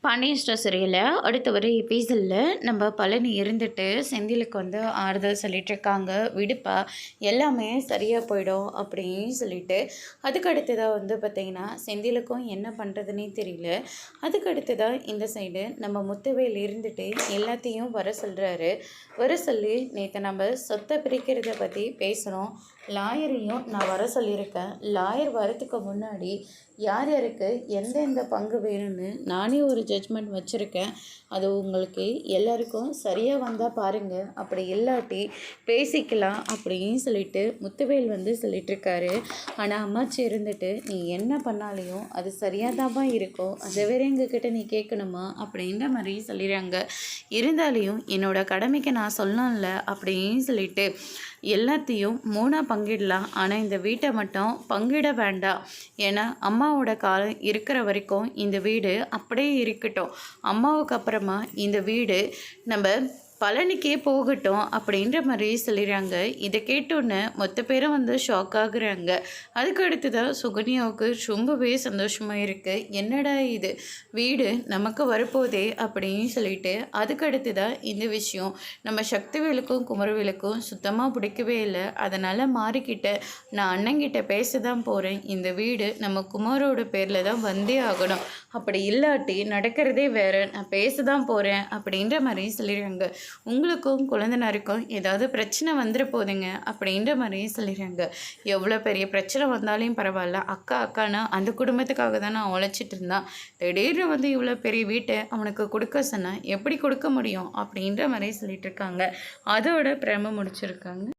Pandian store சீரியலில் அடுத்த வர எபிசோடில் நம்ம பழனி இருந்துட்டு செந்திலுக்கு வந்து ஆறுதல் சொல்லிட்டு இருக்காங்க. விடுப்பா, எல்லாமே சரியாக போயிடும் அப்படின்னு சொல்லிட்டு. அதுக்கு அடுத்ததாக வந்து பார்த்திங்கன்னா செந்திலுக்கும் என்ன பண்ணுறதுனே தெரியல. அதுக்கு அடுத்ததாக இந்த சைடு நம்ம முத்துவேல் இருந்துட்டு எல்லாத்தையும் வர சொல்கிறாரு. வர சொல்லி நேற்று நம்ம சொத்தை பிரிக்கிறத பற்றி பேசுகிறோம். லாயரையும் நான் வர சொல்லியிருக்கேன். லாயர் வரத்துக்கு முன்னாடி யார் யாருக்கு எந்தெந்த பங்கு வேணும்னு நானே ஒரு ஜட்ஜ்மெண்ட் வச்சுருக்கேன். அது உங்களுக்கு எல்லாருக்கும் சரியாக வந்தால் பாருங்கள், அப்படி இல்லாட்டி பேசிக்கலாம் அப்படின்னு சொல்லிட்டு முத்துவேல் வந்து சொல்லிட்டுருக்காரு. ஆனால் அம்மாச்சி இருந்துட்டு நீ என்ன பண்ணாலையும் அது சரியாக தான்ப்பா இருக்கும், அதை வேற எங்ககிட்ட நீ கேட்கணுமா அப்படின்ற மாதிரி சொல்லிடுறாங்க. இருந்தாலையும் என்னோட கடமைக்கு நான் சொல்லணும்ல அப்படின்னு சொல்லிட்டு எல்லாத்தையும் மூணாக பங்கிடலாம், ஆனால் இந்த வீட்டை மட்டும் பங்கிட வேண்டாம். ஏன்னா அம்மாவோட காலம் இருக்கிற வரைக்கும் இந்த வீடு அப்படியே இருக்கட்டும். அம்மாவுக்கு அப்புறமா இந்த வீடு நம்ம பழனிக்கே போகட்டும் அப்படின்ற மாதிரி சொல்லிடுறாங்க. இதை கேட்டோன்னே மொத்த பேரும் வந்து ஷாக் ஆகுறாங்க. அதுக்கு அடுத்ததாக சுகன்யாவுக்கு ரொம்பவே சந்தோஷமாக இருக்குது. என்னடா இது, வீடு நமக்கு வரப்போதே அப்படின்னு சொல்லிட்டு. அதுக்கு அடுத்ததாக இந்த விஷயம் நம்ம சக்திவேலுக்கும் குமரவேலுக்கும் சுத்தமாக பிடிக்கவே இல்லை. அதனால் மாறிக்கிட்ட நான் அண்ணங்கிட்ட பேச தான் போகிறேன். இந்த வீடு நம்ம குமாரோட பேரில் தான் வந்தே ஆகணும், அப்படி இல்லாட்டி நடக்கிறதே வேறு, நான் பேச தான் போகிறேன் அப்படின்ற மாதிரி சொல்லிடுறாங்க. உங்களுக்கும் குழந்தைனாருக்கும் ஏதாவது பிரச்சனை வந்துட போதுங்க அப்படின்ற மாதிரியே சொல்லிடுறாங்க. எவ்வளோ பெரிய பிரச்சனை வந்தாலும் பரவாயில்ல, அக்கா அக்கானா அந்த குடும்பத்துக்காக தான் நான் உழைச்சிட்டு இருந்தான். திடீர்னு வந்து இவ்வளோ பெரிய வீட்டை அவனுக்கு கொடுக்க சொன்னால் எப்படி கொடுக்க முடியும் அப்படின்ற மாதிரி சொல்லிட்டு இருக்காங்க. அதோட பிரம முடிச்சிருக்காங்க.